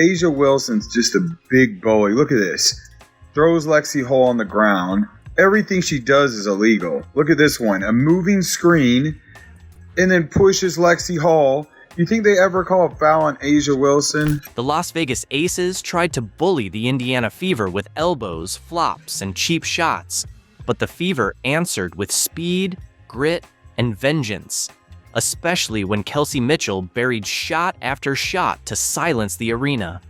Asia Wilson's just a big bully. Look at this. Throws Lexi Hull on the ground. Everything she does is illegal. Look at this one. A moving screen and then pushes Lexi Hull. You think they ever call a foul on Asia Wilson? The Las Vegas Aces tried to bully the Indiana Fever with elbows, flops, and cheap shots, but the Fever answered with speed, grit, and vengeance, especially when Kelsey Mitchell buried shot after shot to silence the arena.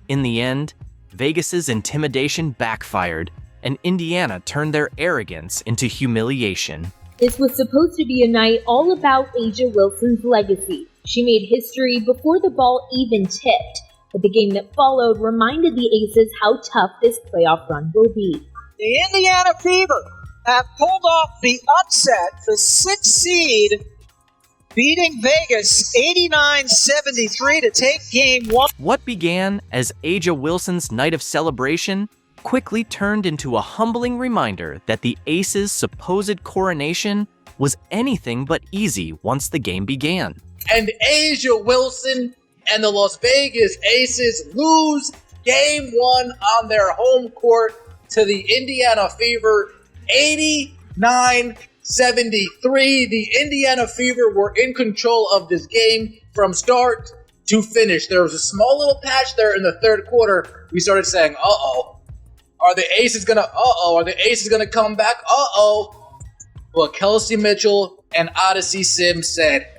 In the end, Vegas's intimidation backfired, and Indiana turned their arrogance into humiliation. This was supposed to be a night all about Asia Wilson's legacy. She made history before the ball even tipped, but the game that followed reminded the Aces how tough this playoff run will be. The Indiana Fever have pulled off the upset, the 6th seed, beating Vegas 89-73 to take game 1. What began as Asia Wilson's night of celebration quickly turned into a humbling reminder that the Aces' supposed coronation was anything but easy once the game began. And Asia Wilson and the Las Vegas Aces lose game 1 on their home court to the Indiana Fever, 89-73. The Indiana Fever were in control of this game from start to finish. There was a small little patch there in the third quarter. We started saying, are the Aces gonna come back? But Kelsey Mitchell and Odyssey Sims said,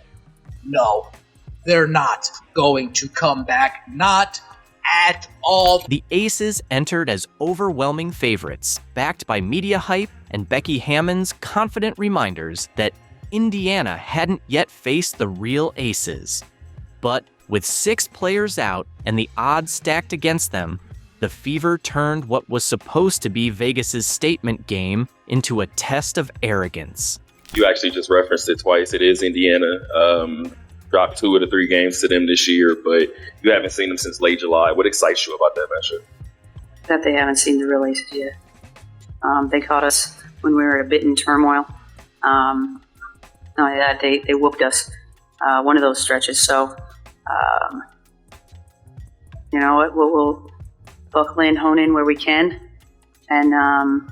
no, they're not going to come back. Not at all. The Aces entered as overwhelming favorites, backed by media hype and Becky Hammond's confident reminders that Indiana hadn't yet faced the real Aces. But with 6 players out and the odds stacked against them, the Fever turned what was supposed to be Vegas's statement game into a test of arrogance. You actually just referenced it twice. It is Indiana. Dropped 2 of the 3 games to them this year, but you haven't seen them since late July. What excites you about that matchup? That they haven't seen the real Aces yet. They caught us when we were a bit in turmoil. Not only that, they whooped us one of those stretches. So, you know what? We'll buckle in, hone in where we can, and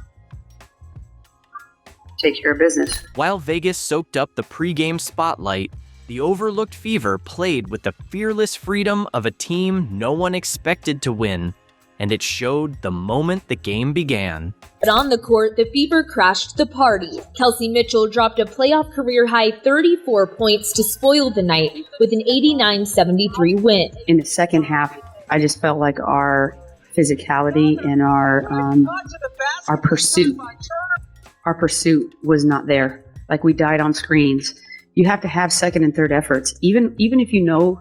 take care of business. While Vegas soaked up the pregame spotlight, the overlooked Fever played with the fearless freedom of a team no one expected to win, and it showed the moment the game began. But on the court, the Fever crashed the party. Kelsey Mitchell dropped a playoff career-high 34 points to spoil the night with an 89-73 win. In the second half, I just felt like our physicality and our pursuit was not there. Like, we died on screens. You have to have second and third efforts. Even if you know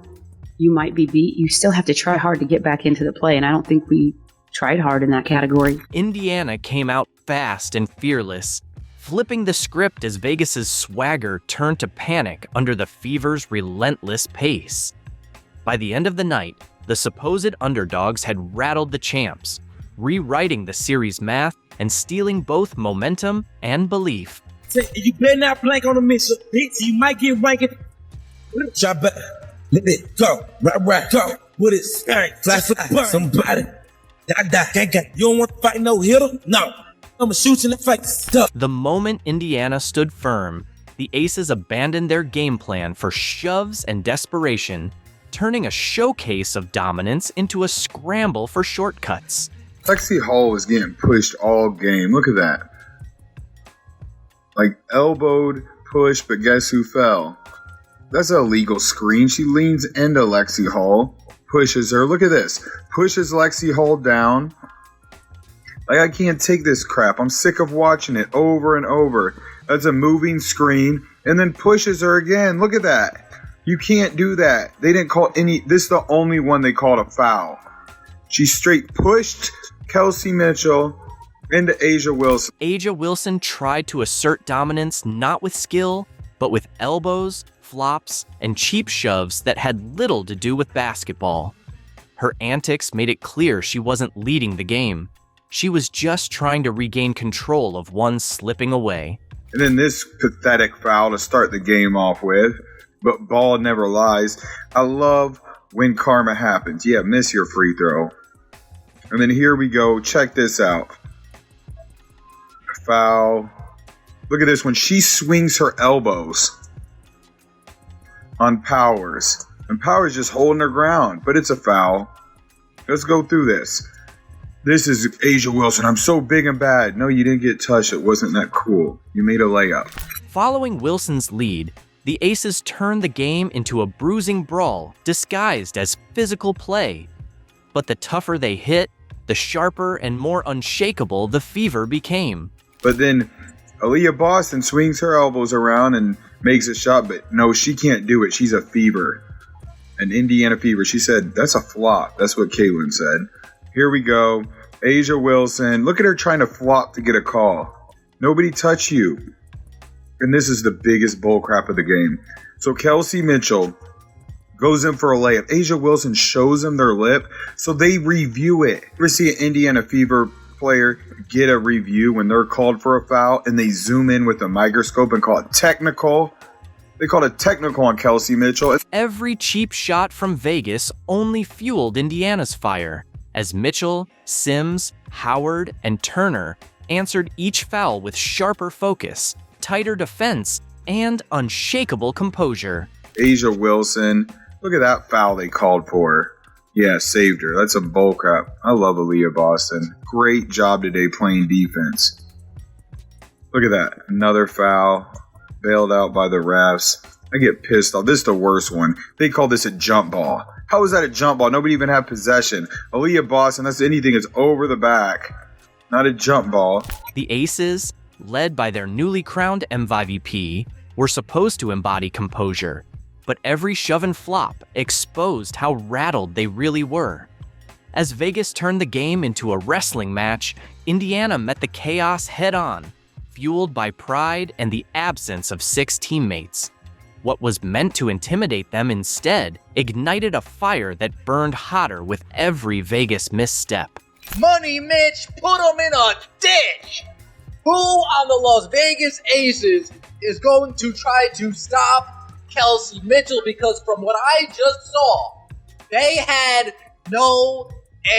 you might be beat, you still have to try hard to get back into the play, and I don't think we tried hard in that category. Indiana came out fast and fearless, flipping the script as Vegas's swagger turned to panic under the Fever's relentless pace. By the end of the night, the supposed underdogs had rattled the champs, rewriting the series math and stealing both momentum and belief. You better not blank on the mix, you might get ranked. Let it go, right, go. With it, fly, somebody. You don't want to fight no hitter? No. I'm going to shoot you in the face. The moment Indiana stood firm, the Aces abandoned their game plan for shoves and desperation, turning a showcase of dominance into a scramble for shortcuts. Lexi Hull was getting pushed all game. Look at that. Like, elbowed, pushed, but guess who fell? That's an illegal screen. She leans into Lexi Hull, pushes her. Look at this. Pushes Lexi Hull down. Like, I can't take this crap. I'm sick of watching it over and over. That's a moving screen. And then pushes her again. Look at that. You can't do that. They didn't call any. This is the only one they called a foul. She straight pushed Kelsey Mitchell into Asia Wilson. Asia Wilson tried to assert dominance not with skill, but with elbows, flops, and cheap shoves that had little to do with basketball. Her antics made it clear she wasn't leading the game. She was just trying to regain control of one slipping away. And then this pathetic foul to start the game off with. But ball never lies. I love when karma happens. Yeah, miss your free throw. And then here we go. Check this out. Foul. Look at this one. She swings her elbows on Powers. And Powers just holding her ground. But it's a foul. Let's go through this. This is Asia Wilson. I'm so big and bad. No, you didn't get touched. It wasn't that cool. You made a layup. Following Wilson's lead, the Aces turned the game into a bruising brawl disguised as physical play. But the tougher they hit, the sharper and more unshakable the Fever became. But then Aaliyah Boston swings her elbows around and makes a shot, but no, she can't do it. She's a Fever. An Indiana Fever. She said, that's a flop. That's what Caitlin said. Here we go. Asia Wilson. Look at her trying to flop to get a call. Nobody touch you. And this is the biggest bullcrap of the game. So Kelsey Mitchell goes in for a layup. Asia Wilson shows them their lip, so they review it. You ever see an Indiana Fever player get a review when they're called for a foul and they zoom in with a microscope and call it technical? They called it technical on Kelsey Mitchell. Every cheap shot from Vegas only fueled Indiana's fire, as Mitchell, Sims, Howard, and Turner answered each foul with sharper focus, tighter defense, and unshakable composure. Asia Wilson, look at that foul they called for her. Yeah, saved her. That's some bullcrap. I love Aaliyah Boston. Great job today playing defense. Look at that. Another foul. Bailed out by the refs. I get pissed off. This is the worst one. They call this a jump ball. How is that a jump ball? Nobody even had possession. Aaliyah Boston, that's anything. It's over the back. Not a jump ball. The Aces, led by their newly crowned MVP, were supposed to embody composure, but every shove and flop exposed how rattled they really were. As Vegas turned the game into a wrestling match, Indiana met the chaos head-on, fueled by pride and the absence of 6 teammates. What was meant to intimidate them instead ignited a fire that burned hotter with every Vegas misstep. Money Mitch, put him in a ditch! Who on the Las Vegas Aces is going to try to stop Kelsey Mitchell? Because from what I just saw, they had no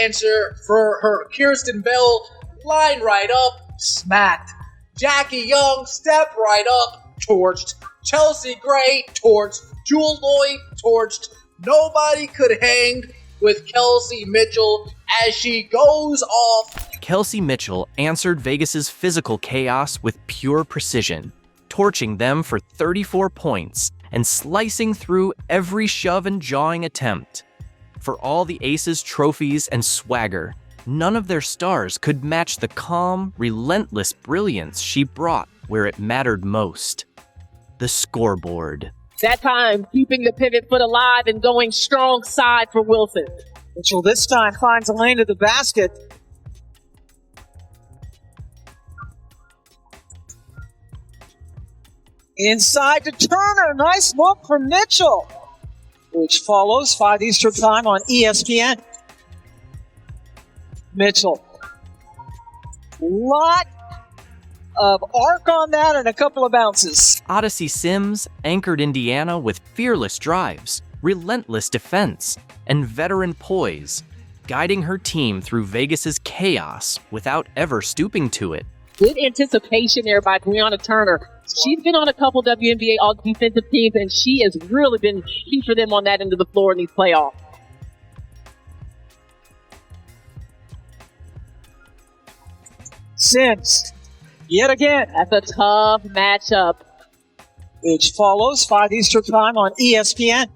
answer for her. Kirsten Bell lined right up, smacked. Jackie Young stepped right up, torched. Chelsea Gray torched. Jewel Lloyd torched. Nobody could hang with Kelsey Mitchell as she goes off. Kelsey Mitchell answered Vegas's physical chaos with pure precision, torching them for 34 points and slicing through every shove and jawing attempt. For all the Aces' trophies and swagger, none of their stars could match the calm, relentless brilliance she brought where it mattered most. The scoreboard. That time, keeping the pivot foot alive and going strong side for Wilson. Mitchell this time finds a lane to the basket. Inside to Turner. Nice look from Mitchell, which follows 5 Eastern time on ESPN. Mitchell. Lot of arc on that and a couple of bounces. Odyssey Sims anchored Indiana with fearless drives, relentless defense, and veteran poise, guiding her team through Vegas's chaos without ever stooping to it. Good anticipation there by Brianna Turner. She's been on a couple WNBA all defensive teams, and she has really been key for them on that end of the floor in these playoffs. Sims, yet again. That's a tough matchup. Which follows 5 Eastern time on ESPN.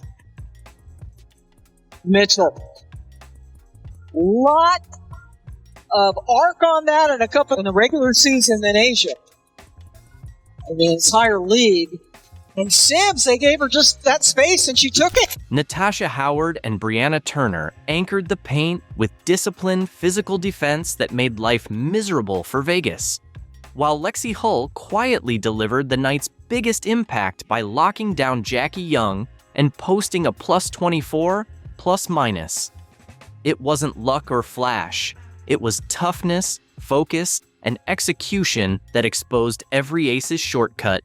Mitchell. Lot of arc on that and a couple in the regular season in Asia. In the entire league. And Sims, they gave her just that space and she took it. Natasha Howard and Brianna Turner anchored the paint with disciplined physical defense that made life miserable for Vegas, while Lexi Hull quietly delivered the night's biggest impact by locking down Jackie Young and posting a plus 24 plus minus. It wasn't luck or flash. It was toughness, focus, and execution that exposed every Aces shortcut.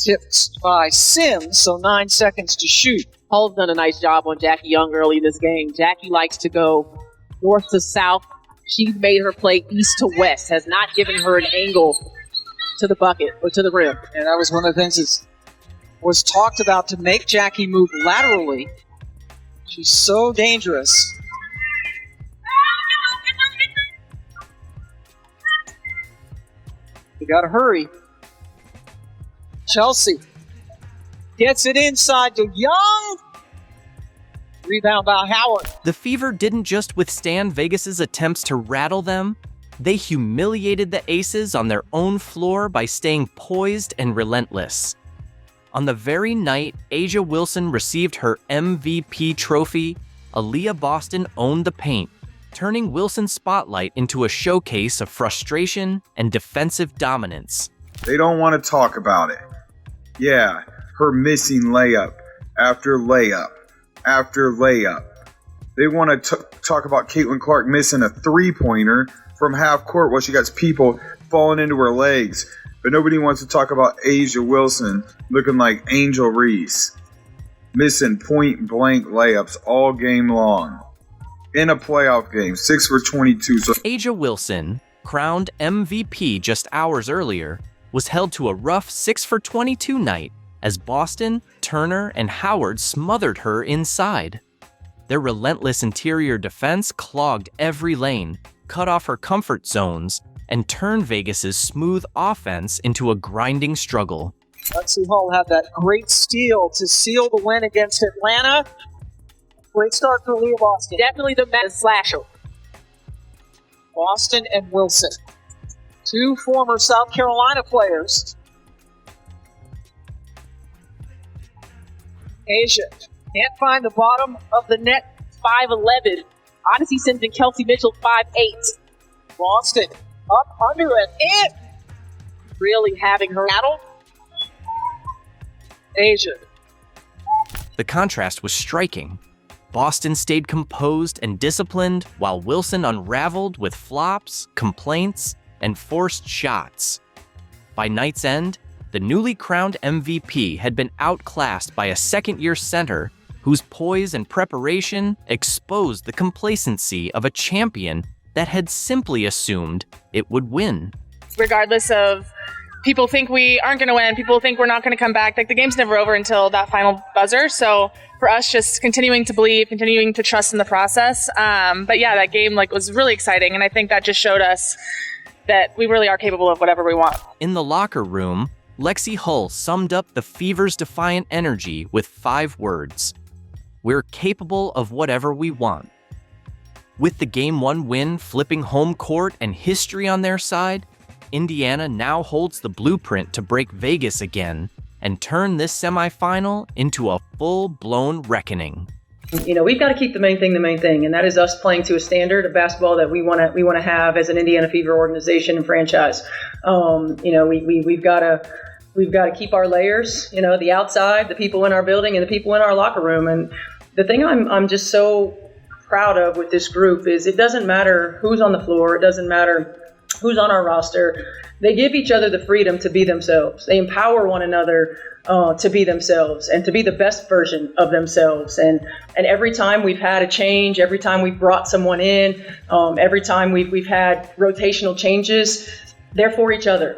tipped by Sims, so 9 seconds to shoot. Hull's done a nice job on Jackie Young early in this game. Jackie likes to go north to south. She's made her play east to west, has not given her an angle to the bucket or to the rim. And that was one of the things that was talked about to make Jackie move laterally. She's so dangerous. You gotta hurry. Chelsea gets it inside to Young. Rebound by Howard. The Fever didn't just withstand Vegas's attempts to rattle them, they humiliated the Aces on their own floor by staying poised and relentless. On the very night A'ja Wilson received her MVP trophy, Aaliyah Boston owned the paint, turning Wilson's spotlight into a showcase of frustration and defensive dominance. They don't want to talk about it. Yeah, her missing layup after layup after layup. They want to talk about Caitlin Clark missing a three-pointer from half court while she got people falling into her legs. But nobody wants to talk about A'ja Wilson looking like Angel Reese, missing point-blank layups all game long. In a playoff game, 6 for 22. So A'ja Wilson, crowned MVP just hours earlier, was held to a rough 6 for 22 night as Boston, Turner, and Howard smothered her inside. Their relentless interior defense clogged every lane, cut off her comfort zones, and turned Vegas's smooth offense into a grinding struggle. Lexi Hull had that great steal to seal the win against Atlanta. Great start for Aaliyah Boston. Definitely the best slasher. Boston and Wilson, two former South Carolina players. A'ja can't find the bottom of the net. 5'11". Odyssey sends in Kelsey Mitchell 5'8". Boston up under and in. Really having her battle. A'ja. The contrast was striking. Boston stayed composed and disciplined while Wilson unraveled with flops, complaints, and forced shots. By night's end, the newly crowned MVP had been outclassed by a second-year center whose poise and preparation exposed the complacency of a champion that had simply assumed it would win. Regardless of people think we aren't going to win, people think we're not going to come back, like the game's never over until that final buzzer. So for us, just continuing to believe, continuing to trust in the process. But yeah, that game was really exciting, and I think that just showed us that we really are capable of whatever we want. In the locker room, Lexi Hull summed up the Fever's defiant energy with 5 words: "We're capable of whatever we want." With the Game 1 win flipping home court and history on their side, Indiana now holds the blueprint to break Vegas again and turn this semifinal into a full-blown reckoning. You know, we've got to keep the main thing, and that is us playing to a standard of basketball that we want to have as an Indiana Fever organization and franchise. We've got to keep our layers. You know, the outside, the people in our building, and the people in our locker room. And the thing I'm just so proud of with this group is it doesn't matter who's on the floor. It doesn't matter who's on our roster. They give each other the freedom to be themselves. They empower one another to be themselves and to be the best version of themselves. And every time we've had a change, every time we've brought someone in, every time we've had rotational changes, they're for each other.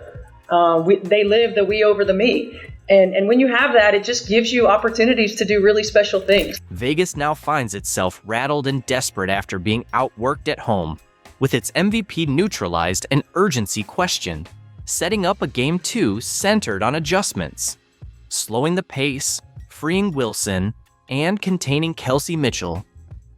They live the we over the me. And when you have that, it just gives you opportunities to do really special things. Vegas now finds itself rattled and desperate after being outworked at home, with its MVP neutralized and urgency questioned, setting up a Game 2 centered on adjustments, slowing the pace, freeing Wilson, and containing Kelsey Mitchell.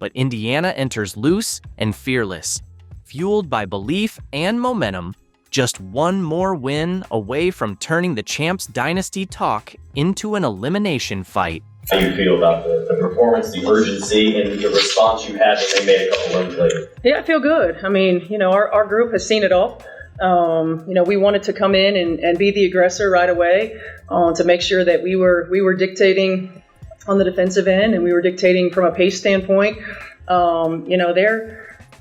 But Indiana enters loose and fearless, fueled by belief and momentum, just one more win away from turning the Champs Dynasty talk into an elimination fight. How do you feel about the performance, the urgency, and the response you had when they made a couple runs later? Yeah, I feel good. I mean, our group has seen it all. We wanted to come in and be the aggressor right away to make sure that we were dictating on the defensive end and we were dictating from a pace standpoint.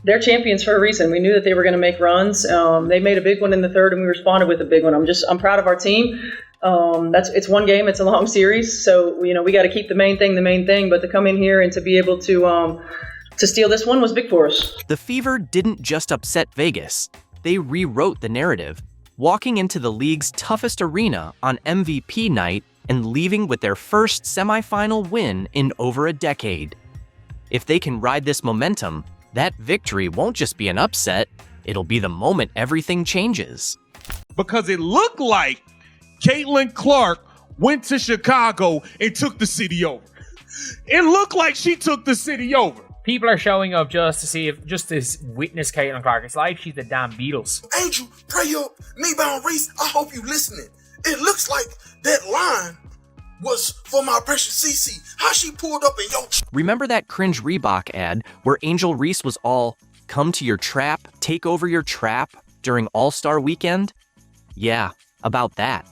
They're champions for a reason. We knew that they were going to make runs. They made a big one in the third, and we responded with a big one. I'm proud of our team. It's one game. It's a long series, so we got to keep the main thing. But to come in here and to be able to steal this one was big for us. The Fever didn't just upset Vegas. They rewrote the narrative, walking into the league's toughest arena on MVP night and leaving with their first semifinal win in over a decade. If they can ride this momentum, that victory won't just be an upset, it'll be the moment everything changes. Because it looked like Caitlin Clark went to Chicago and took the city over. It looked like she took the city over. People are showing up just to witness Caitlin Clark. It's like she's the damn Beatles. Angel, pray up. Me-bound Reese, I hope you listening. It looks like that line was for my precious CC. How she pulled up in your... Remember that cringe Reebok ad where Angel Reese was all, come to your trap, take over your trap during All-Star Weekend? Yeah, about that.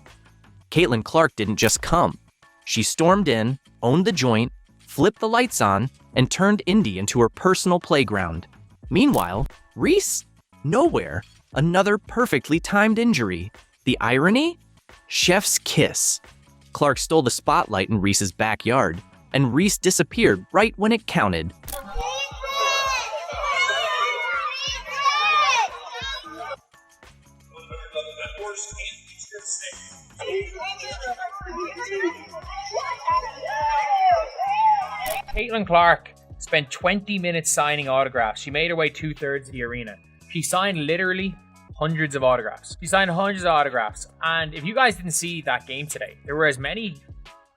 Caitlin Clark didn't just come. She stormed in, owned the joint, flipped the lights on, and turned Indy into her personal playground. Meanwhile, Reese? Nowhere. Another perfectly timed injury. The irony? Chef's kiss. Clark stole the spotlight in Reese's backyard, and Reese disappeared right when it counted. Caitlin Clark spent 20 minutes signing autographs. She made her way 2/3 of the arena. She signed literally hundreds of autographs. And if you guys didn't see that game today, there were as many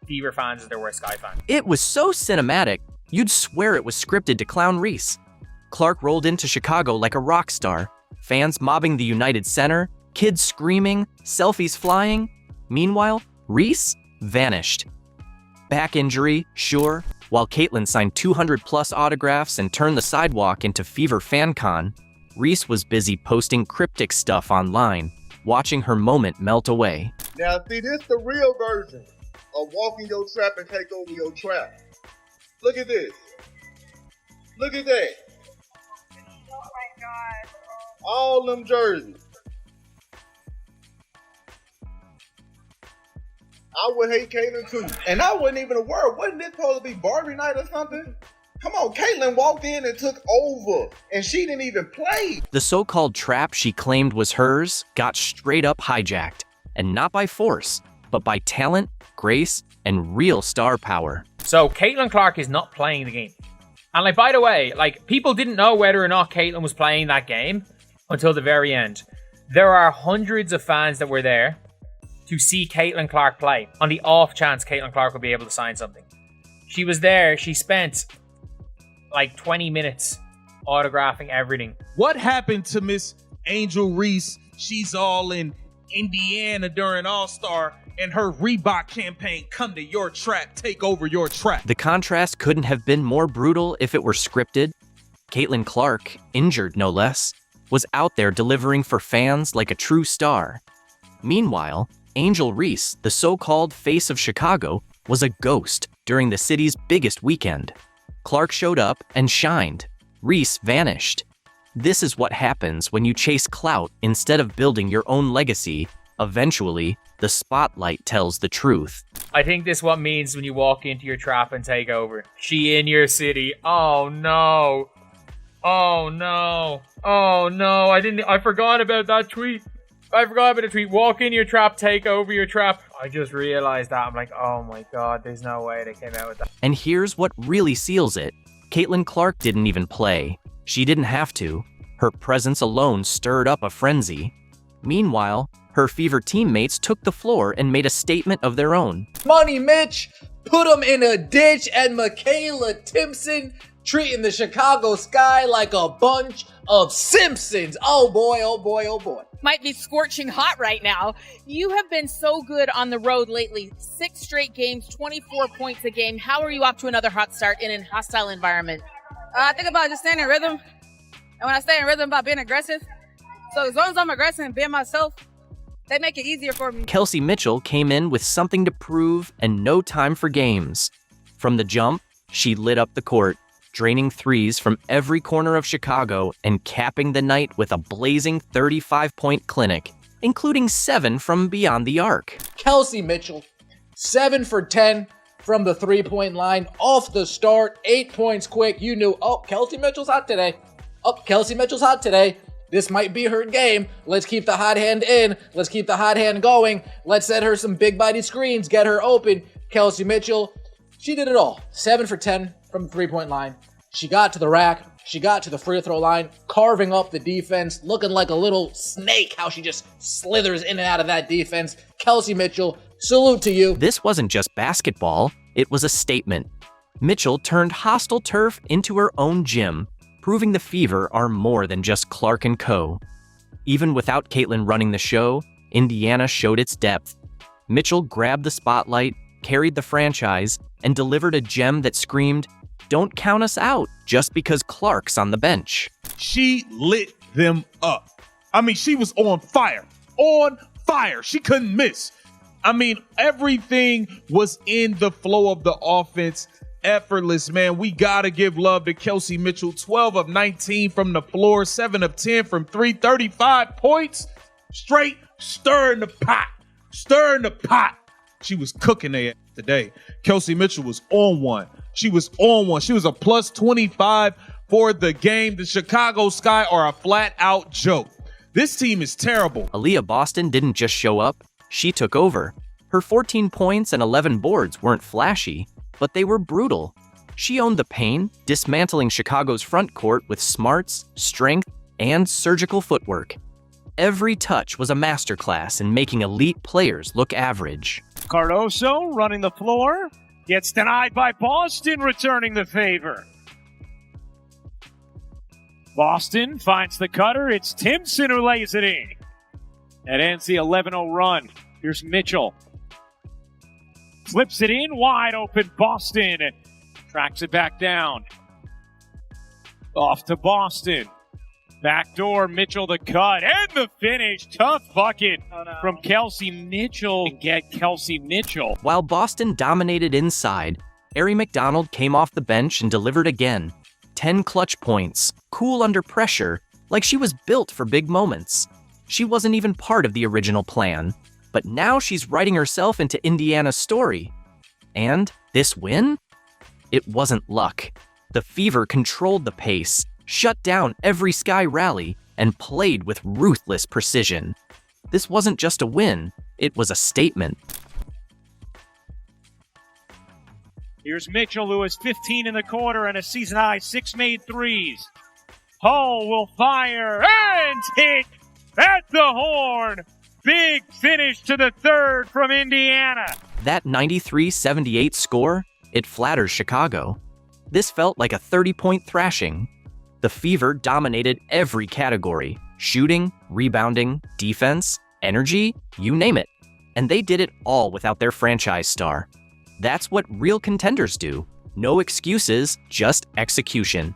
Fever fans as there were Sky fans. It was so cinematic, you'd swear it was scripted to clown Reese. Clark rolled into Chicago like a rock star, fans mobbing the United Center, kids screaming, selfies flying. Meanwhile, Reese vanished. Back injury, sure. While Caitlin signed 200+ autographs and turned the sidewalk into Fever FanCon, Reese was busy posting cryptic stuff online, watching her moment melt away. Now, see, this the real version of walking your trap and take over your trap. Look at this. Look at that. Oh my God. All them jerseys. I would hate Caitlin too. And I wasn't even aware. Wasn't this supposed to be Barbie night or something? Come on, Caitlin walked in and took over, and she didn't even play. The so-called trap she claimed was hers got straight up hijacked, and not by force, but by talent, grace, and real star power. So Caitlin Clark is not playing the game. And by the way, people didn't know whether or not Caitlin was playing that game until the very end. There are hundreds of fans that were there to see Caitlin Clark play on the off chance Caitlin Clark would be able to sign something. She was there. She spent 20 minutes autographing everything. What happened to Miss Angel Reese? She's all in Indiana during All-Star, and her Reebok campaign, come to your trap, take over your trap. The contrast couldn't have been more brutal if it were scripted. Caitlin Clark, injured no less, was out there delivering for fans like a true star. Meanwhile, Angel Reese, the so-called face of Chicago, was a ghost during the city's biggest weekend. Clark showed up and shined. Reese vanished. This is what happens when you chase clout instead of building your own legacy. Eventually, the spotlight tells the truth. I think this what means when you walk into your trap and take over. She in your city. Oh no. Oh no. Oh no. I forgot about that tweet. Walk in your trap, take over your trap. I just realized that. I'm like, oh my God, there's no way they came out with that. And here's what really seals it. Caitlin Clark didn't even play. She didn't have to. Her presence alone stirred up a frenzy. Meanwhile, her Fever teammates took the floor and made a statement of their own. Money Mitch put him in a ditch, and Michaela Timpson treating the Chicago Sky like a bunch of Simpsons. Oh boy, oh boy, oh boy. Might be scorching hot right now. You have been so good on the road lately. 6 straight games, 24 points a game. How are you off to another hot start in a hostile environment? I think about just staying in rhythm. And when I stay in rhythm, about being aggressive. So as long as I'm aggressive and being myself, they make it easier for me. Kelsey Mitchell came in with something to prove and no time for games. From the jump, she lit up the court, draining threes from every corner of Chicago and capping the night with a blazing 35-point clinic. including 7 from beyond the arc. Kelsey Mitchell, 7 for 10 from the three-point line. Off the start, 8 points quick. You knew, Kelsey Mitchell's hot today. Kelsey Mitchell's hot today. This might be her game. Let's keep the hot hand in. Let's keep the hot hand going. Let's set her some big body screens. Get her open. Kelsey Mitchell, she did it all. 7 for 10 from the three-point line. She got to the rack. She got to the free throw line, carving up the defense, looking like a little snake, how she just slithers in and out of that defense. Kelsey Mitchell, salute to you. This wasn't just basketball, it was a statement. Mitchell turned hostile turf into her own gym, proving the Fever are more than just Clark and Co. Even without Caitlin running the show, Indiana showed its depth. Mitchell grabbed the spotlight, carried the franchise, and delivered a gem that screamed, "Don't count us out just because Clark's on the bench." She lit them up. I mean, she was on fire. On fire. She couldn't miss. I mean, everything was in the flow of the offense. Effortless, man. We got to give love to Kelsey Mitchell. 12 of 19 from the floor, 7 of 10 from 3, 35 points. Straight stirring the pot. Stirring the pot. She was cooking there today. Kelsey Mitchell was on one. She was on one. She was a plus 25 for the game. The Chicago Sky are a flat-out joke. This team is terrible. Aaliyah Boston didn't just show up. She took over. Her 14 points and 11 boards weren't flashy, but they were brutal. She owned the paint, dismantling Chicago's front court with smarts, strength, and surgical footwork. Every touch was a masterclass in making elite players look average. Cardoso running the floor. Gets denied by Boston, returning the favor. Boston finds the cutter. It's Timpson who lays it in. That ends the 11-0 run. Here's Mitchell. Flips it in, wide open Boston. Tracks it back down. Off to Boston. Backdoor, Mitchell the cut, and the finish. Tough bucket from Kelsey Mitchell. Get Kelsey Mitchell. While Boston dominated inside, Ari McDonald came off the bench and delivered again. 10 clutch points, cool under pressure, like she was built for big moments. She wasn't even part of the original plan, but now she's writing herself into Indiana's story. And this win? It wasn't luck. The Fever controlled the pace, shut down every Sky rally, and played with ruthless precision. This wasn't just a win, it was a statement. Here's Mitchell, who has 15 in the quarter and a season-high 6 made threes. Hull will fire and hit at the horn. Big finish to the third from Indiana. That 93-78 score, it flatters Chicago. This felt like a 30-point thrashing. The Fever dominated every category: shooting, rebounding, defense, energy, you name it. And they did it all without their franchise star. That's what real contenders do. No excuses, just execution.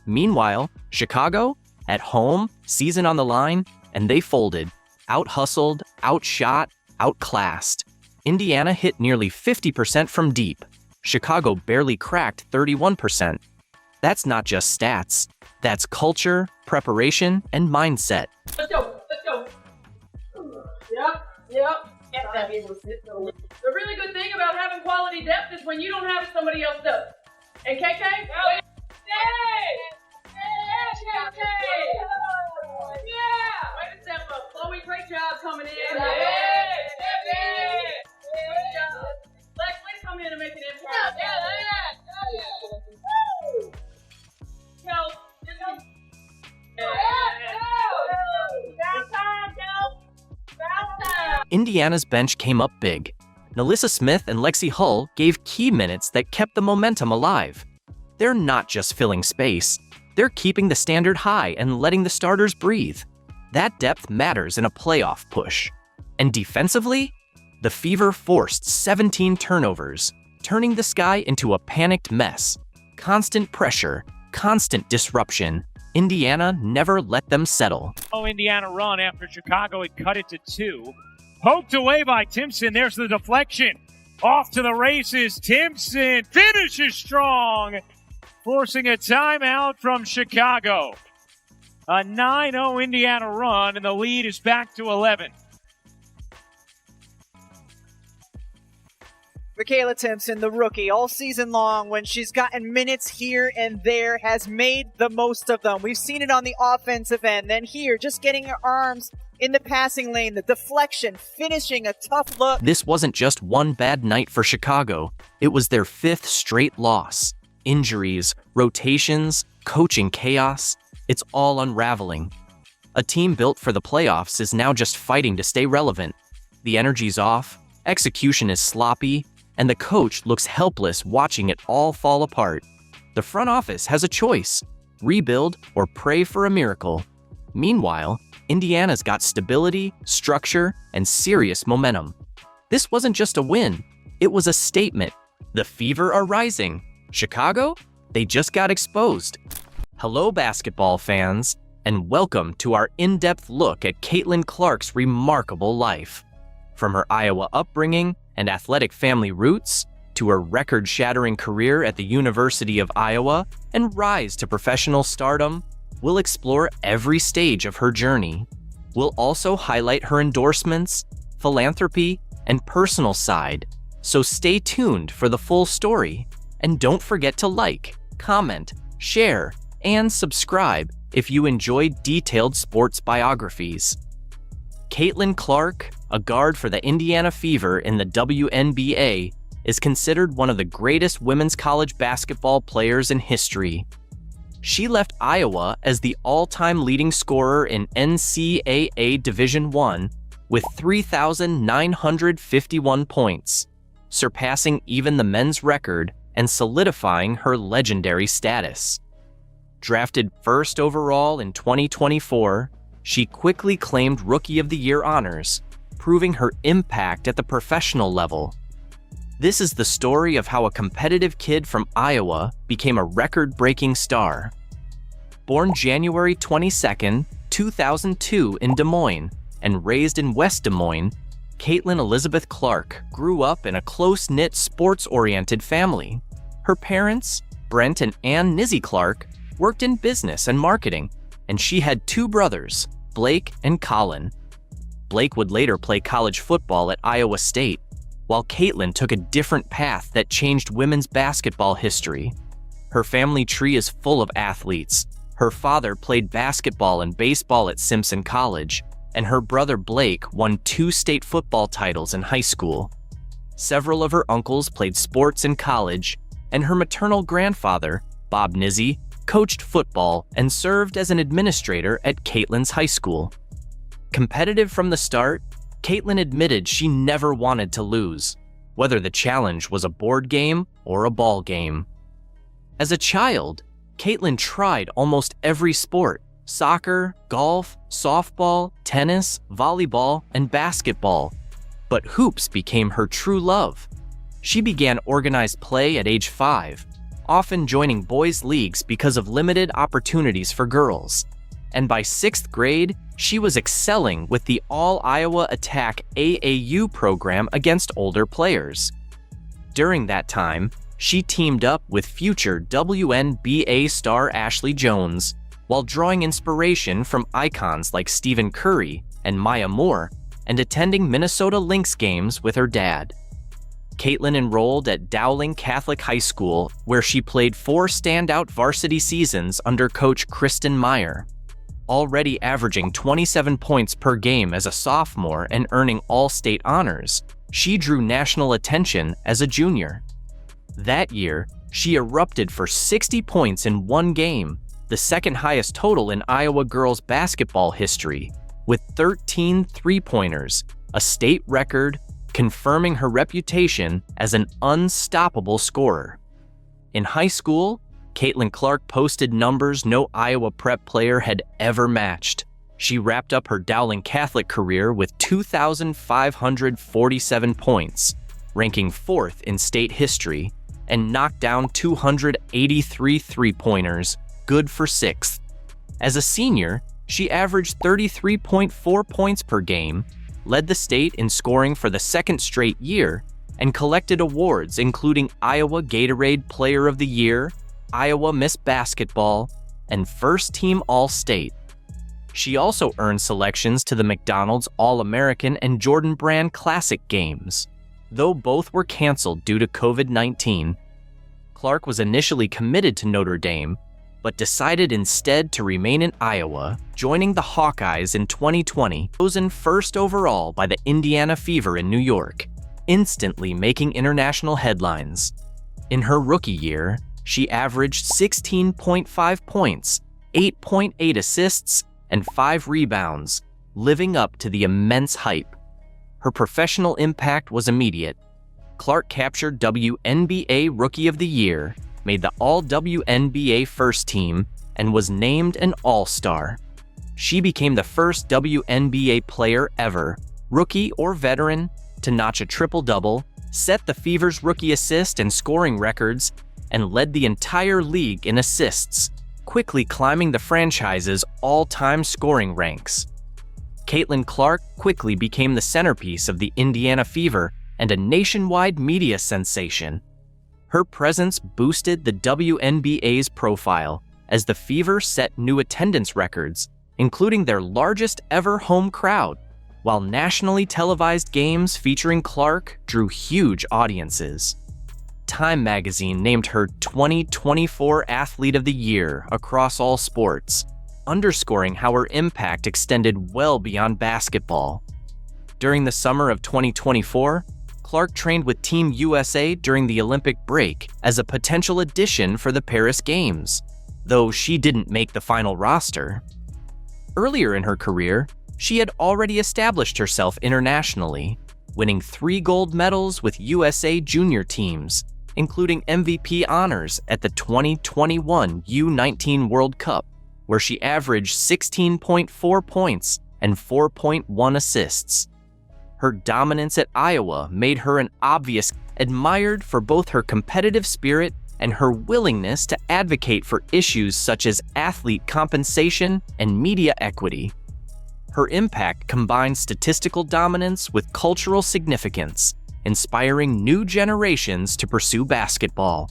Meanwhile, Chicago, at home, season on the line, and they folded. Out-hustled, outshot, outclassed. Indiana hit nearly 50% from deep. Chicago barely cracked 31%. That's not just stats. That's culture, preparation, and mindset. Let's go. Let's go. Yep. The really good thing about having quality depth is when you don't have it, somebody else does. And KK? Yeah! Way to step up. Chloe, great job coming in. Good job. Lex, way to come in and make an impact. Indiana's bench came up big. Nalissa Smith and Lexi Hull gave key minutes that kept the momentum alive. They're not just filling space, they're keeping the standard high and letting the starters breathe. That depth matters in a playoff push. And defensively, the Fever forced 17 turnovers, turning the Sky into a panicked mess. Constant pressure, constant disruption. Indiana never let them settle. Indiana run after Chicago had cut it to 2. Poked away by Timpson. There's the deflection. Off to the races. Timpson finishes strong, forcing a timeout from Chicago. A 9-0 Indiana run, and the lead is back to 11. Michaela Timpson, the rookie, all season long, when she's gotten minutes here and there, has made the most of them. We've seen it on the offensive end. Then here, just getting her arms in the passing lane, the deflection, finishing a tough look. This wasn't just one bad night for Chicago. It was their 5th straight loss. Injuries, rotations, coaching chaos. It's all unraveling. A team built for the playoffs is now just fighting to stay relevant. The energy's off, execution is sloppy, and the coach looks helpless watching it all fall apart. The front office has a choice: rebuild or pray for a miracle. Meanwhile, Indiana's got stability, structure, and serious momentum. This wasn't just a win, it was a statement. The Fever are rising. Chicago? They just got exposed. Hello, basketball fans, and welcome to our in-depth look at Caitlin Clark's remarkable life. From her Iowa upbringing and athletic family roots, to her record-shattering career at the University of Iowa and rise to professional stardom, we'll explore every stage of her journey. We'll also highlight her endorsements, philanthropy, and personal side, so stay tuned for the full story. And don't forget to like, comment, share, and subscribe if you enjoy detailed sports biographies. Caitlin Clark, a guard for the Indiana Fever in the WNBA, is considered one of the greatest women's college basketball players in history. She left Iowa as the all-time leading scorer in NCAA Division I with 3,951 points, surpassing even the men's record and solidifying her legendary status. Drafted first overall in 2024, she quickly claimed Rookie of the Year honors, proving her impact at the professional level. This is the story of how a competitive kid from Iowa became a record-breaking star. Born January 22, 2002 in Des Moines and raised in West Des Moines, Caitlin Elizabeth Clark grew up in a close-knit, sports-oriented family. Her parents, Brent and Ann Nizzy Clark, worked in business and marketing, and she had 2 brothers, Blake and Colin. Blake would later play college football at Iowa State, while Caitlin took a different path that changed women's basketball history. Her family tree is full of athletes. Her father played basketball and baseball at Simpson College, and her brother Blake won 2 state football titles in high school. Several of her uncles played sports in college, and her maternal grandfather, Bob Nizzy, coached football and served as an administrator at Caitlin's high school. Competitive from the start, Caitlin admitted she never wanted to lose, whether the challenge was a board game or a ball game. As a child, Caitlin tried almost every sport: soccer, golf, softball, tennis, volleyball, and basketball. But hoops became her true love. She began organized play at age 5, often joining boys' leagues because of limited opportunities for girls. And by 6th grade, she was excelling with the All-Iowa Attack AAU program against older players. During that time, she teamed up with future WNBA star Ashley Jones, while drawing inspiration from icons like Stephen Curry and Maya Moore, and attending Minnesota Lynx games with her dad. Caitlin enrolled at Dowling Catholic High School, where she played 4 standout varsity seasons under coach Kristen Meyer. Already averaging 27 points per game as a sophomore and earning all-state honors, she drew national attention as a junior. That year, she erupted for 60 points in one game, the second highest total in Iowa girls basketball history, with 13 three-pointers, a state record, confirming her reputation as an unstoppable scorer. In high school, Caitlin Clark posted numbers no Iowa prep player had ever matched. She wrapped up her Dowling Catholic career with 2,547 points, ranking 4th in state history, and knocked down 283 three-pointers, good for 6th. As a senior, she averaged 33.4 points per game, led the state in scoring for the 2nd straight year, and collected awards including Iowa Gatorade Player of the Year, Iowa Miss Basketball, and First Team All-State. She also earned selections to the McDonald's All-American and Jordan Brand Classic games. Though both were canceled due to COVID-19, Clark was initially committed to Notre Dame, but decided instead to remain in Iowa, joining the Hawkeyes in 2020, chosen first overall by the Indiana Fever in New York, instantly making international headlines. In her rookie year, she averaged 16.5 points, 8.8 assists, and 5 rebounds, living up to the immense hype. Her professional impact was immediate. Clark captured WNBA Rookie of the Year, made the All-WNBA First Team, and was named an All-Star. She became the first WNBA player ever, rookie or veteran, to notch a triple-double, set the Fever's rookie assist and scoring records, and led the entire league in assists, quickly climbing the franchise's all-time scoring ranks. Caitlin Clark quickly became the centerpiece of the Indiana Fever and a nationwide media sensation. Her presence boosted the WNBA's profile as the Fever set new attendance records, including their largest ever home crowd, while nationally televised games featuring Clark drew huge audiences. Time magazine named her 2024 Athlete of the Year across all sports, underscoring how her impact extended well beyond basketball. During the summer of 2024, Clark trained with Team USA during the Olympic break as a potential addition for the Paris Games, though she didn't make the final roster. Earlier in her career, she had already established herself internationally, winning 3 gold medals with USA junior teams, including MVP honors at the 2021 U19 World Cup, where she averaged 16.4 points and 4.1 assists. Her dominance at Iowa made her an obvious admired for both her competitive spirit and her willingness to advocate for issues such as athlete compensation and media equity. Her impact combined statistical dominance with cultural significance, inspiring new generations to pursue basketball.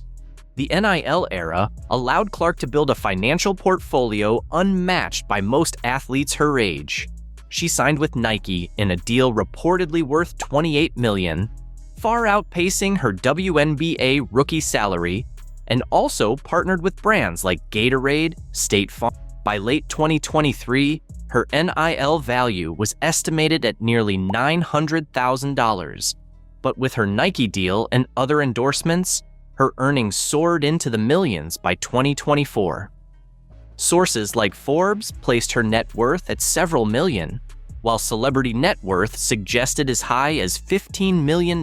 The NIL era allowed Clark to build a financial portfolio unmatched by most athletes her age. She signed with Nike in a deal reportedly worth $28 million, far outpacing her WNBA rookie salary, and also partnered with brands like Gatorade, State Farm. By late 2023, her NIL value was estimated at nearly $900,000, but with her Nike deal and other endorsements, her earnings soared into the millions by 2024. Sources like Forbes placed her net worth at several million, while Celebrity Net Worth suggested as high as $15 million,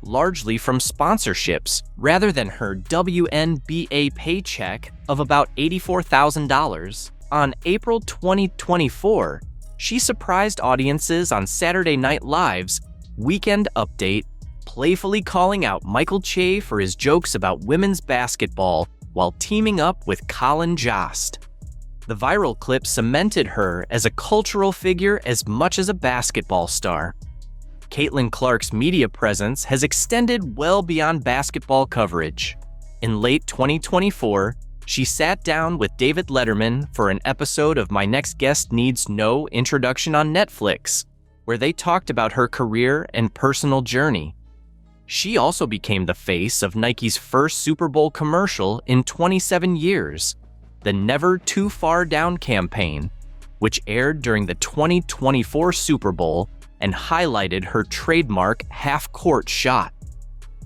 largely from sponsorships rather than her WNBA paycheck of about $84,000. On April 2024, she surprised audiences on Saturday Night Live's Weekend Update, playfully calling out Michael Che for his jokes about women's basketball while teaming up with Colin Jost. The viral clip cemented her as a cultural figure as much as a basketball star. Caitlin Clark's media presence has extended well beyond basketball coverage. In late 2024, she sat down with David Letterman for an episode of My Next Guest Needs No Introduction on Netflix, where they talked about her career and personal journey. She also became the face of Nike's first Super Bowl commercial in 27 years, the Never Too Far Down campaign, which aired during the 2024 Super Bowl and highlighted her trademark half-court shot.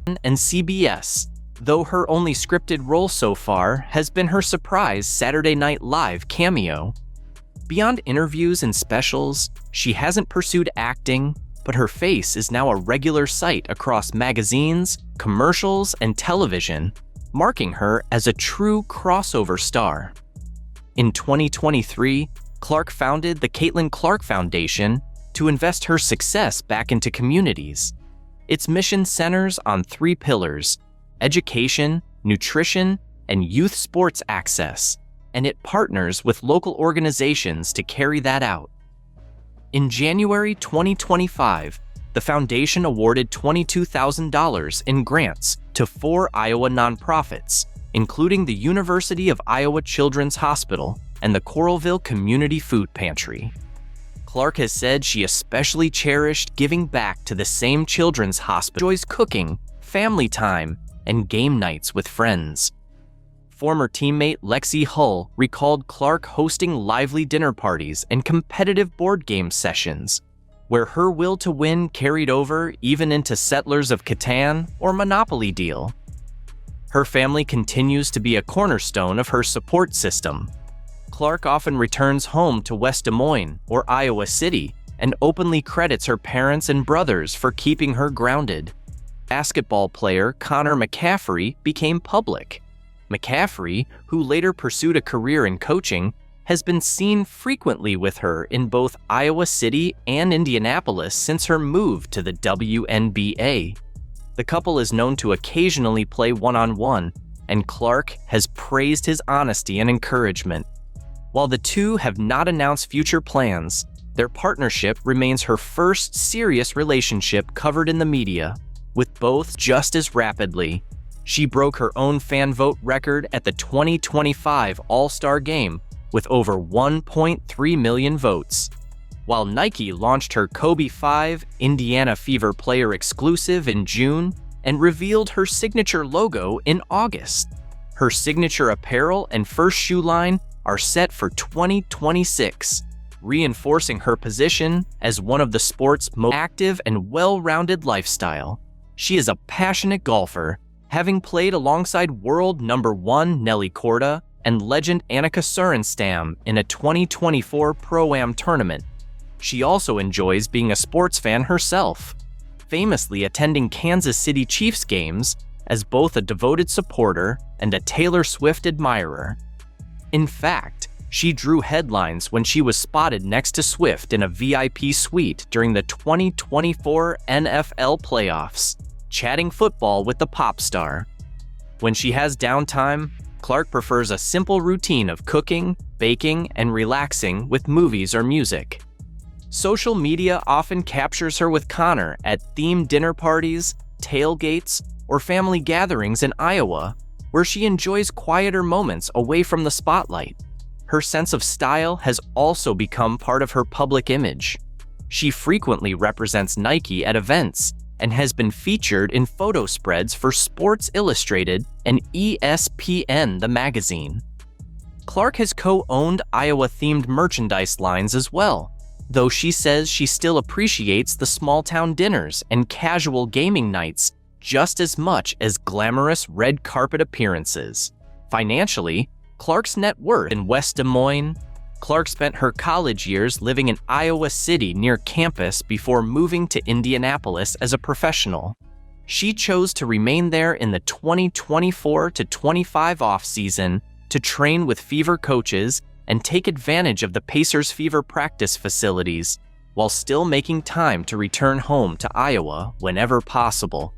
And CBS, though her only scripted role so far has been her surprise Saturday Night Live cameo. Beyond interviews and specials, she hasn't pursued acting, but her face is now a regular sight across magazines, commercials, and television, marking her as a true crossover star. In 2023, Clark founded the Caitlin Clark Foundation to invest her success back into communities. Its mission centers on 3 pillars: education, nutrition, and youth sports access, and it partners with local organizations to carry that out. In January 2025, the foundation awarded $22,000 in grants to 4 Iowa nonprofits, including the University of Iowa Children's Hospital and the Coralville Community Food Pantry. Clark has said she especially cherished giving back to the same children's hospital, enjoys cooking, family time, and game nights with friends. Former teammate Lexi Hull recalled Clark hosting lively dinner parties and competitive board game sessions, where her will to win carried over even into Settlers of Catan or Monopoly Deal. Her family continues to be a cornerstone of her support system. Clark often returns home to West Des Moines or Iowa City and openly credits her parents and brothers for keeping her grounded. Basketball player Connor McCaffrey became public. McCaffrey, who later pursued a career in coaching, has been seen frequently with her in both Iowa City and Indianapolis since her move to the WNBA. The couple is known to occasionally play one-on-one, and Clark has praised his honesty and encouragement. While the two have not announced future plans, their partnership remains her first serious relationship covered in the media, with both just as rapidly. She broke her own fan vote record at the 2025 All-Star Game with over 1.3 million votes, while Nike launched her Kobe 5 Indiana Fever player exclusive in June and revealed her signature logo in August. Her signature apparel and first shoe line are set for 2026, reinforcing her position as one of the sport's most active and well-rounded lifestyle. She is a passionate golfer, having played alongside world number 1 Nelly Korda and legend Annika Sorenstam in a 2024 Pro-Am tournament. She also enjoys being a sports fan herself, famously attending Kansas City Chiefs games as both a devoted supporter and a Taylor Swift admirer. In fact, she drew headlines when she was spotted next to Swift in a VIP suite during the 2024 NFL playoffs, chatting football with the pop star. When she has downtime, Clark prefers a simple routine of cooking, baking, and relaxing with movies or music. Social media often captures her with Connor at themed dinner parties, tailgates, or family gatherings in Iowa, where she enjoys quieter moments away from the spotlight. Her sense of style has also become part of her public image. She frequently represents Nike at events and has been featured in photo spreads for Sports Illustrated and ESPN, the magazine. Clark has co-owned Iowa-themed merchandise lines as well, though she says she still appreciates the small-town dinners and casual gaming nights just as much as glamorous red carpet appearances. Financially, Clark's net worth in West Des Moines. Clark spent her college years living in Iowa City near campus before moving to Indianapolis as a professional. She chose to remain there in the 2024-25 offseason to train with Fever coaches and take advantage of the Pacers' Fever practice facilities, while still making time to return home to Iowa whenever possible.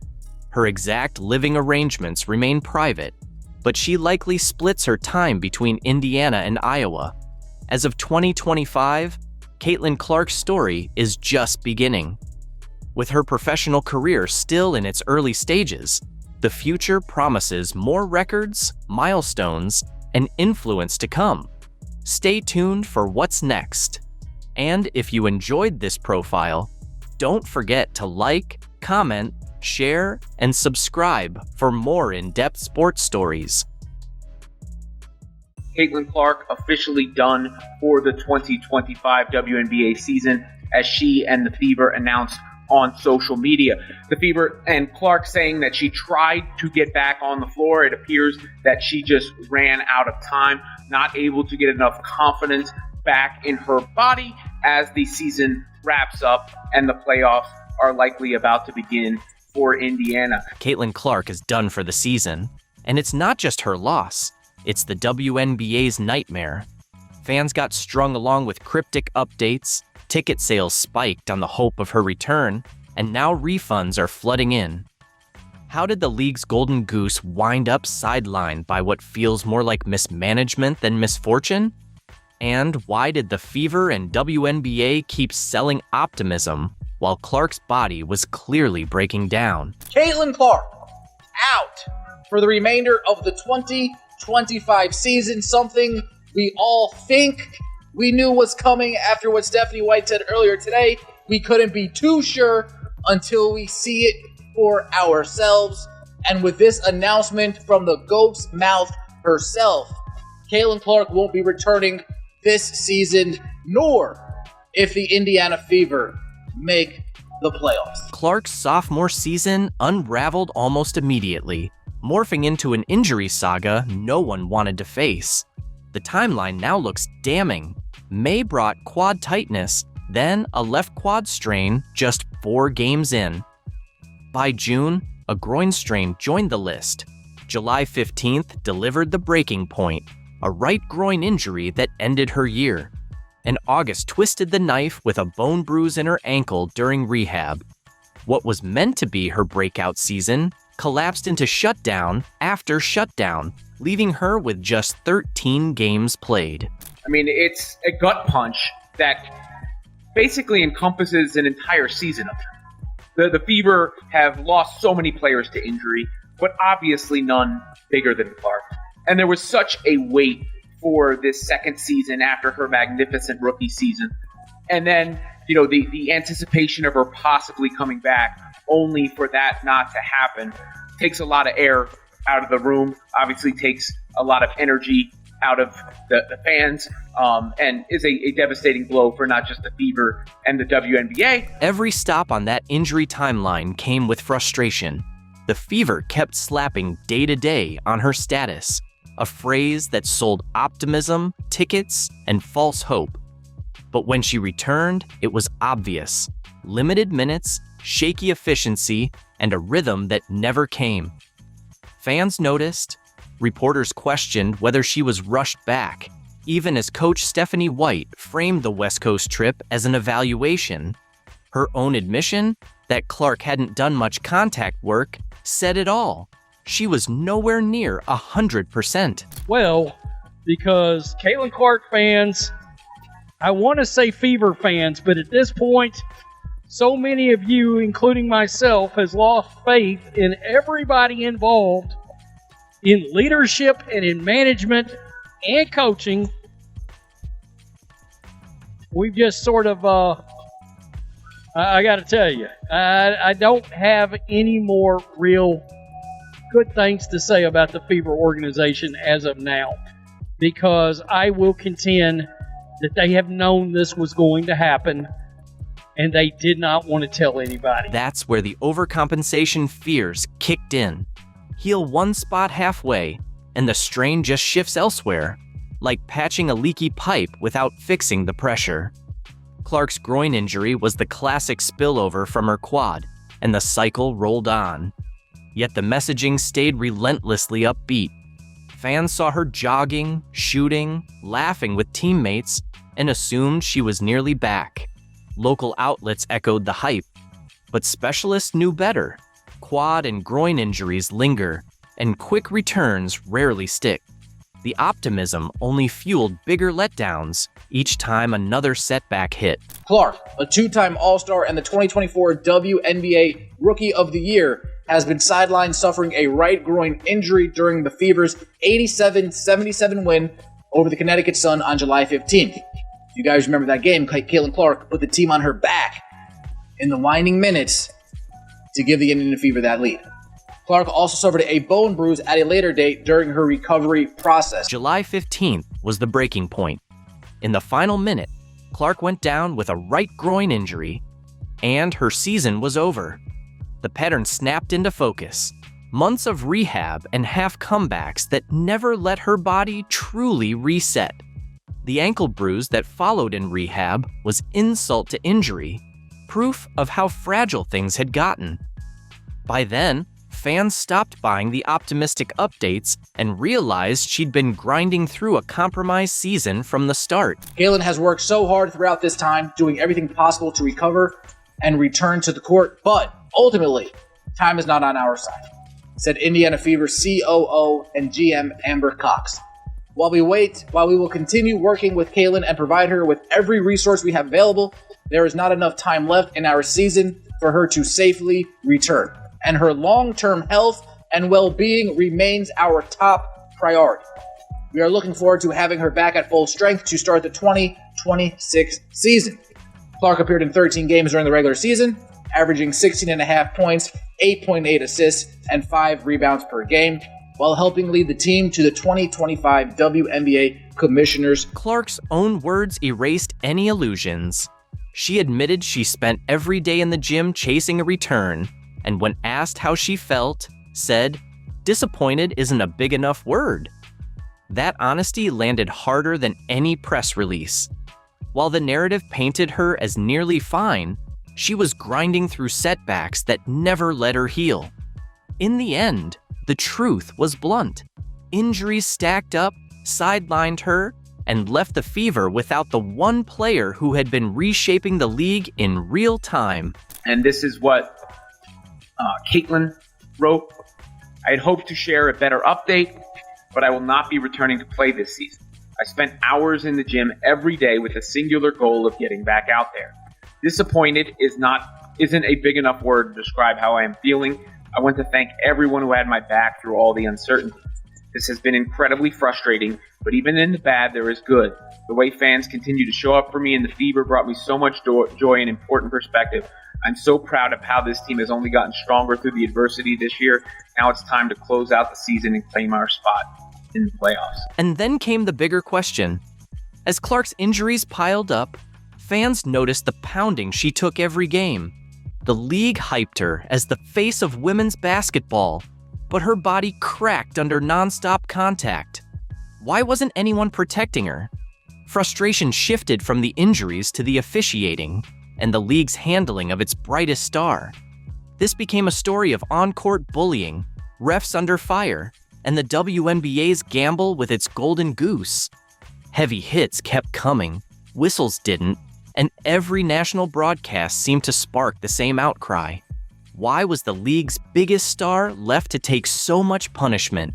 Her exact living arrangements remain private, but she likely splits her time between Indiana and Iowa. As of 2025, Caitlin Clark's story is just beginning. With her professional career still in its early stages, the future promises more records, milestones, and influence to come. Stay tuned for what's next. And if you enjoyed this profile, don't forget to like, comment, share, and subscribe for more in-depth sports stories. Caitlin Clark officially done for the 2025 WNBA season, as she and the Fever announced on social media. The Fever and Clark saying that she tried to get back on the floor. It appears that she just ran out of time, not able to get enough confidence back in her body as the season wraps up and the playoffs are likely about to begin for Indiana. Caitlin Clark is done for the season, and it's not just her loss. It's the WNBA's nightmare. Fans got strung along with cryptic updates, ticket sales spiked on the hope of her return, and now refunds are flooding in. How did the league's golden goose wind up sidelined by what feels more like mismanagement than misfortune? And why did the Fever and WNBA keep selling optimism while Clark's body was clearly breaking down? Caitlin Clark, out for the remainder of the 2025 season, something we all think we knew was coming after what Stephanie White said earlier today. We couldn't be too sure until we see it for ourselves. And with this announcement from the GOAT's mouth herself, Caitlin Clark won't be returning this season, nor if the Indiana Fever make the playoffs. Clark's sophomore season unraveled almost immediately, morphing into an injury saga no one wanted to face. The timeline now looks damning. May brought quad tightness, then a left quad strain just 4 games in. By June, a groin strain joined the list. July 15th delivered the breaking point, a right groin injury that ended her year. And August twisted the knife with a bone bruise in her ankle during rehab. What was meant to be her breakout season collapsed into shutdown after shutdown, leaving her with just 13 games played. I mean, it's a gut punch that basically encompasses an entire season of them. The Fever have lost so many players to injury, but obviously none bigger than Clark. And there was such a weight for this second season after her magnificent rookie season. And then, the anticipation of her possibly coming back, only for that not to happen, takes a lot of air out of the room, obviously takes a lot of energy out of the fans, and is a devastating blow for not just the Fever and the WNBA. Every stop on that injury timeline came with frustration. The Fever kept slapping day to day on her status, a phrase that sold optimism, tickets, and false hope. But when she returned, it was obvious. Limited minutes, shaky efficiency, and a rhythm that never came. Fans noticed. Reporters questioned whether she was rushed back, even as coach Stephanie White framed the West Coast trip as an evaluation. Her own admission that Clark hadn't done much contact work said it all. She was nowhere near 100%. Well, because Caitlin Clark fans, I want to say Fever fans, but at this point, so many of you, including myself, has lost faith in everybody involved in leadership and in management and coaching. We've just sort of, I got to tell you, I don't have any more real good things to say about the Fever organization as of now, because I will contend that they have known this was going to happen and they did not want to tell anybody. That's where the overcompensation fears kicked in. Heal one spot halfway, and the strain just shifts elsewhere, like patching a leaky pipe without fixing the pressure. Clark's groin injury was the classic spillover from her quad, and the cycle rolled on. Yet the messaging stayed relentlessly upbeat. Fans saw her jogging, shooting, laughing with teammates, and assumed she was nearly back. Local outlets echoed the hype, but specialists knew better. Quad and groin injuries linger, and quick returns rarely stick. The optimism only fueled bigger letdowns each time another setback hit. Clark, a 2-time All-Star and the 2024 WNBA Rookie of the Year, has been sidelined suffering a right groin injury during the Fever's 87-77 win over the Connecticut Sun on July 15th. If you guys remember that game, Caitlin Clark put the team on her back in the winding minutes to give the Indiana Fever that lead. Clark also suffered a bone bruise at a later date during her recovery process. July 15th was the breaking point. In the final minute, Clark went down with a right groin injury, and her season was over. The pattern snapped into focus. Months of rehab and half comebacks that never let her body truly reset. The ankle bruise that followed in rehab was insult to injury, proof of how fragile things had gotten. By then, fans stopped buying the optimistic updates and realized she'd been grinding through a compromised season from the start. Caitlin has worked so hard throughout this time, doing everything possible to recover and return to the court, but ultimately, time is not on our side, said Indiana Fever COO and GM Amber Cox. While we will continue working with Caitlin and provide her with every resource we have available, there is not enough time left in our season for her to safely return, and her long-term health and well-being remains our top priority. We are looking forward to having her back at full strength to start the 2026 season. Clark appeared in 13 games during the regular season, averaging 16.5 points, 8.8 assists, and 5 rebounds per game, while helping lead the team to the 2025 WNBA Commissioners. Clark's own words erased any illusions. She admitted she spent every day in the gym chasing a return, and when asked how she felt, said, "Disappointed isn't a big enough word." That honesty landed harder than any press release. While the narrative painted her as nearly fine, she was grinding through setbacks that never let her heal. In the end, the truth was blunt. Injuries stacked up, sidelined her, and left the Fever without the one player who had been reshaping the league in real time. And this is what Caitlin wrote. I had hoped to share a better update, but I will not be returning to play this season. I spent hours in the gym every day with a singular goal of getting back out there. Disappointed isn't a big enough word to describe how I am feeling. I want to thank everyone who had my back through all the uncertainty. This has been incredibly frustrating, but even in the bad, there is good. The way fans continue to show up for me in the Fever brought me so much joy and important perspective. I'm so proud of how this team has only gotten stronger through the adversity this year. Now it's time to close out the season and claim our spot in the playoffs. And then came the bigger question. As Clark's injuries piled up, fans noticed the pounding she took every game. The league hyped her as the face of women's basketball, but her body cracked under nonstop contact. Why wasn't anyone protecting her? Frustration shifted from the injuries to the officiating and the league's handling of its brightest star. This became a story of on-court bullying, refs under fire, and the WNBA's gamble with its golden goose. Heavy hits kept coming, whistles didn't, and every national broadcast seemed to spark the same outcry. Why was the league's biggest star left to take so much punishment?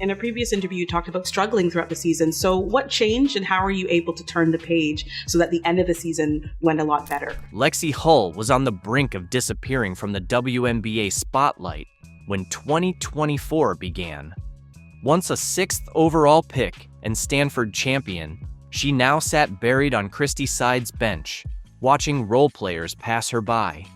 In a previous interview, you talked about struggling throughout the season. So what changed and how are you able to turn the page so that the end of the season went a lot better? Lexi Hull was on the brink of disappearing from the WNBA spotlight when 2024 began. Once a 6th overall pick and Stanford champion, she now sat buried on Christy Side's bench, watching role players pass her by.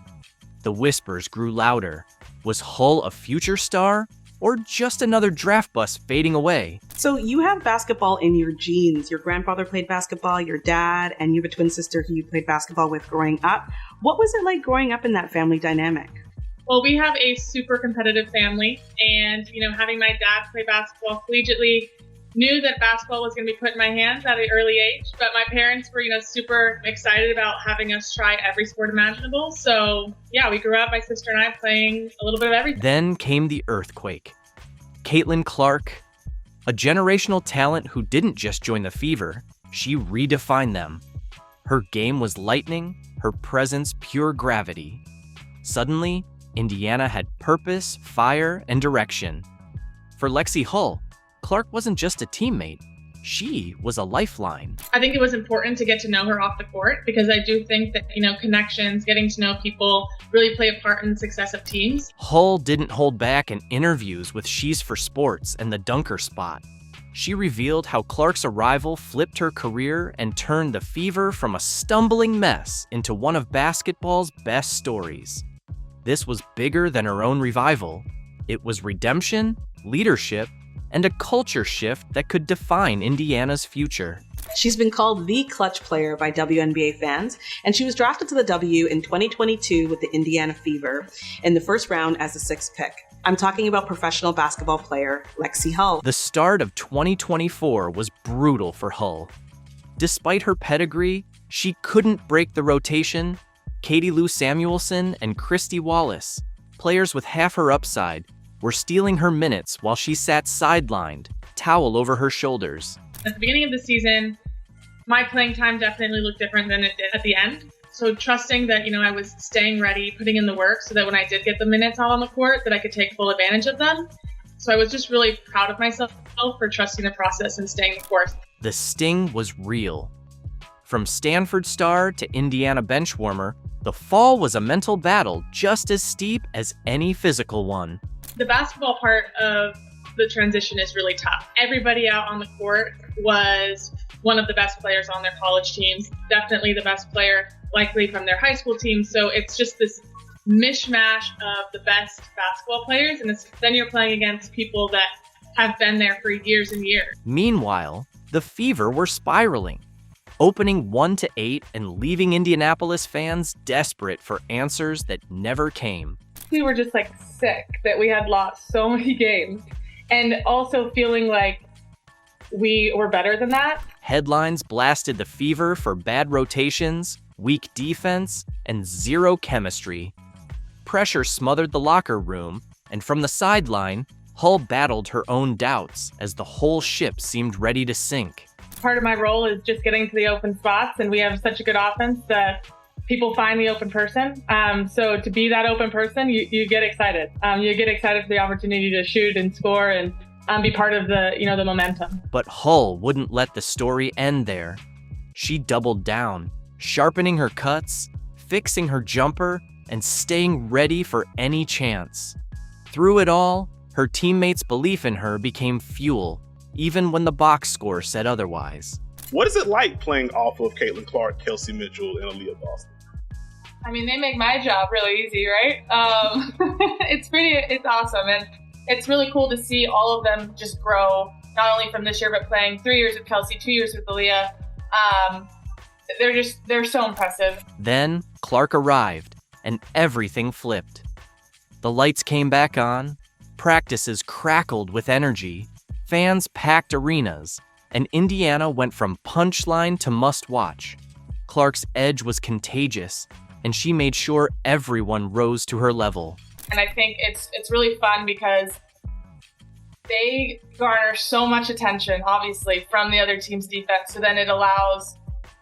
The whispers grew louder. Was Hull a future star? Or just another draft bus fading away? So you have basketball in your genes. Your grandfather played basketball, your dad, and you have a twin sister who you played basketball with growing up. What was it like growing up in that family dynamic? Well, we have a super competitive family, and having my dad play basketball collegiately, knew that basketball was going to be put in my hands at an early age. But my parents were, super excited about having us try every sport imaginable. So yeah, we grew up, my sister and I, playing a little bit of everything. Then came the earthquake. Caitlin Clark, a generational talent who didn't just join the Fever, she redefined them. Her game was lightning, her presence pure gravity. Suddenly, Indiana had purpose, fire, and direction. For Lexi Hull, Clark wasn't just a teammate, she was a lifeline. I think it was important to get to know her off the court because I do think that, connections, getting to know people really play a part in the success of teams. Hull didn't hold back in interviews with She's for Sports and the Dunker Spot. She revealed how Clark's arrival flipped her career and turned the Fever from a stumbling mess into one of basketball's best stories. This was bigger than her own revival. It was redemption, leadership, and a culture shift that could define Indiana's future. She's been called the clutch player by WNBA fans, and she was drafted to the W in 2022 with the Indiana Fever in the first round as the 6th pick. I'm talking about professional basketball player Lexi Hull. The start of 2024 was brutal for Hull. Despite her pedigree, she couldn't break the rotation. Katie Lou Samuelson and Christy Wallace, players with half her upside, were stealing her minutes while she sat sidelined, towel over her shoulders. At the beginning of the season, my playing time definitely looked different than it did at the end. So trusting that, I was staying ready, putting in the work so that when I did get the minutes out on the court, that I could take full advantage of them. So I was just really proud of myself for trusting the process and staying the course. The sting was real. From Stanford star to Indiana benchwarmer, the fall was a mental battle just as steep as any physical one. The basketball part of the transition is really tough. Everybody out on the court was one of the best players on their college teams, definitely the best player likely from their high school team. So it's just this mishmash of the best basketball players, and then you're playing against people that have been there for years and years. Meanwhile, the Fever were spiraling, opening 1-8 and leaving Indianapolis fans desperate for answers that never came. We were just like sick that we had lost so many games, and also feeling like we were better than that. Headlines blasted the Fever for bad rotations, weak defense, and zero chemistry. Pressure smothered the locker room, and from the sideline, Hull battled her own doubts as the whole ship seemed ready to sink. Part of my role is just getting to the open spots, and we have such a good offense that people find the open person. So to be that open person, you get excited. You get excited for the opportunity to shoot and score and be part of the momentum. But Hull wouldn't let the story end there. She doubled down, sharpening her cuts, fixing her jumper, and staying ready for any chance. Through it all, her teammates' belief in her became fuel, even when the box score said otherwise. What is it like playing off of Caitlin Clark, Kelsey Mitchell, and Aaliyah Boston? I mean, they make my job really easy, right? It's awesome. And it's really cool to see all of them just grow, not only from this year, but playing 3 years with Kelsey, 2 years with Aaliyah. They're so impressive. Then Clark arrived, and everything flipped. The lights came back on, practices crackled with energy, fans packed arenas, and Indiana went from punchline to must-watch. Clark's edge was contagious, and she made sure everyone rose to her level. And I think it's really fun because they garner so much attention, obviously, from the other team's defense. So then it allows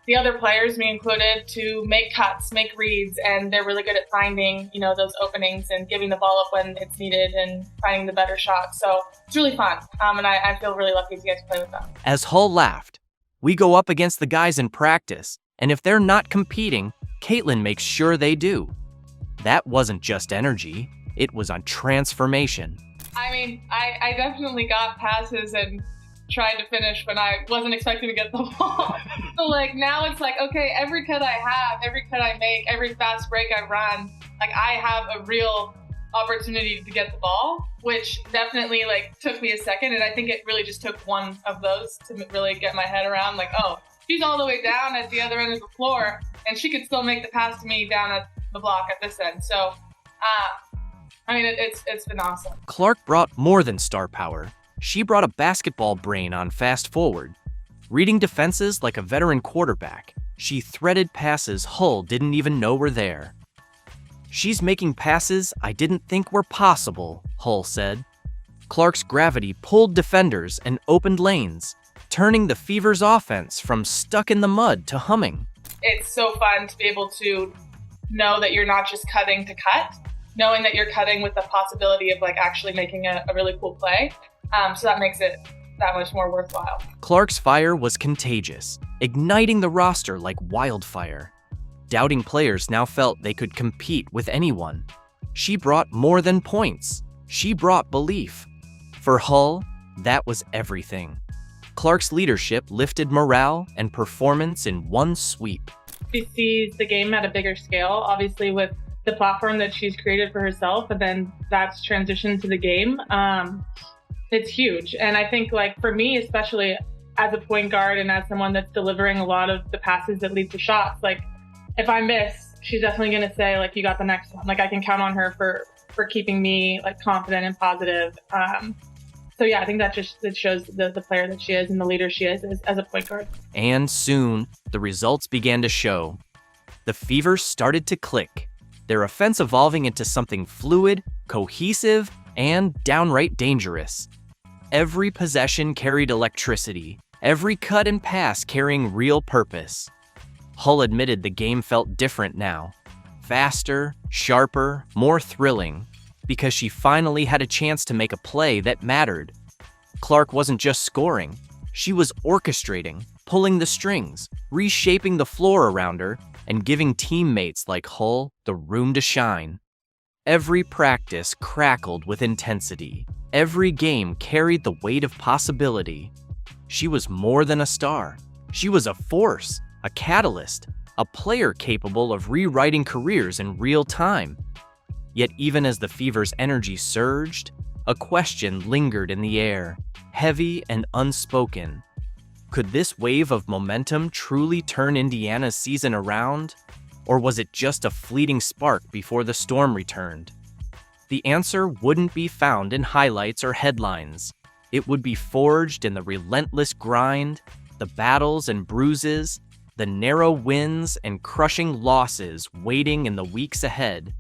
the other players, me included, to make cuts, make reads, and they're really good at finding, those openings and giving the ball up when it's needed and finding the better shot. So it's really fun, and I feel really lucky to get to play with them. As Hull laughed, "We go up against the guys in practice, and if they're not competing, Caitlin makes sure they do." That wasn't just energy, it was on transformation. I mean, I definitely got passes and tried to finish when I wasn't expecting to get the ball. So now it's okay, every cut I have, every cut I make, every fast break I run, I have a real opportunity to get the ball, which definitely took me a second. And I think it really just took one of those to really get my head around oh, she's all the way down at the other end of the floor and she could still make the pass to me down at the block at this end. So, it's been awesome. Clark brought more than star power. She brought a basketball brain on fast forward. Reading defenses like a veteran quarterback, she threaded passes Hull didn't even know were there. "She's making passes I didn't think were possible," Hull said. Clark's gravity pulled defenders and opened lanes, turning the Fever's offense from stuck in the mud to humming. It's so fun to be able to know that you're not just cutting to cut, knowing that you're cutting with the possibility of actually making a really cool play. So that makes it that much more worthwhile. Clark's fire was contagious, igniting the roster like wildfire. Doubting players now felt they could compete with anyone. She brought more than points. She brought belief. For Hull, that was everything. Clark's leadership lifted morale and performance in one sweep. She sees the game at a bigger scale, obviously with the platform that she's created for herself, and then that's transitioned to the game. It's huge. And I think for me, especially as a point guard and as someone that's delivering a lot of the passes that lead to shots, if I miss, she's definitely going to say you got the next one. I can count on her for keeping me confident and positive. So yeah, I think that shows the player that she is and the leader she is as a point guard. And soon, the results began to show. The Fever started to click, their offense evolving into something fluid, cohesive, and downright dangerous. Every possession carried electricity, every cut and pass carrying real purpose. Hull admitted the game felt different now. Faster, sharper, more thrilling, because she finally had a chance to make a play that mattered. Clark wasn't just scoring, she was orchestrating, pulling the strings, reshaping the floor around her, and giving teammates like Hull the room to shine. Every practice crackled with intensity. Every game carried the weight of possibility. She was more than a star. She was a force, a catalyst, a player capable of rewriting careers in real time. Yet even as the Fever's energy surged, a question lingered in the air, heavy and unspoken. Could this wave of momentum truly turn Indiana's season around? Or was it just a fleeting spark before the storm returned? The answer wouldn't be found in highlights or headlines. It would be forged in the relentless grind, the battles and bruises, the narrow wins and crushing losses waiting in the weeks ahead.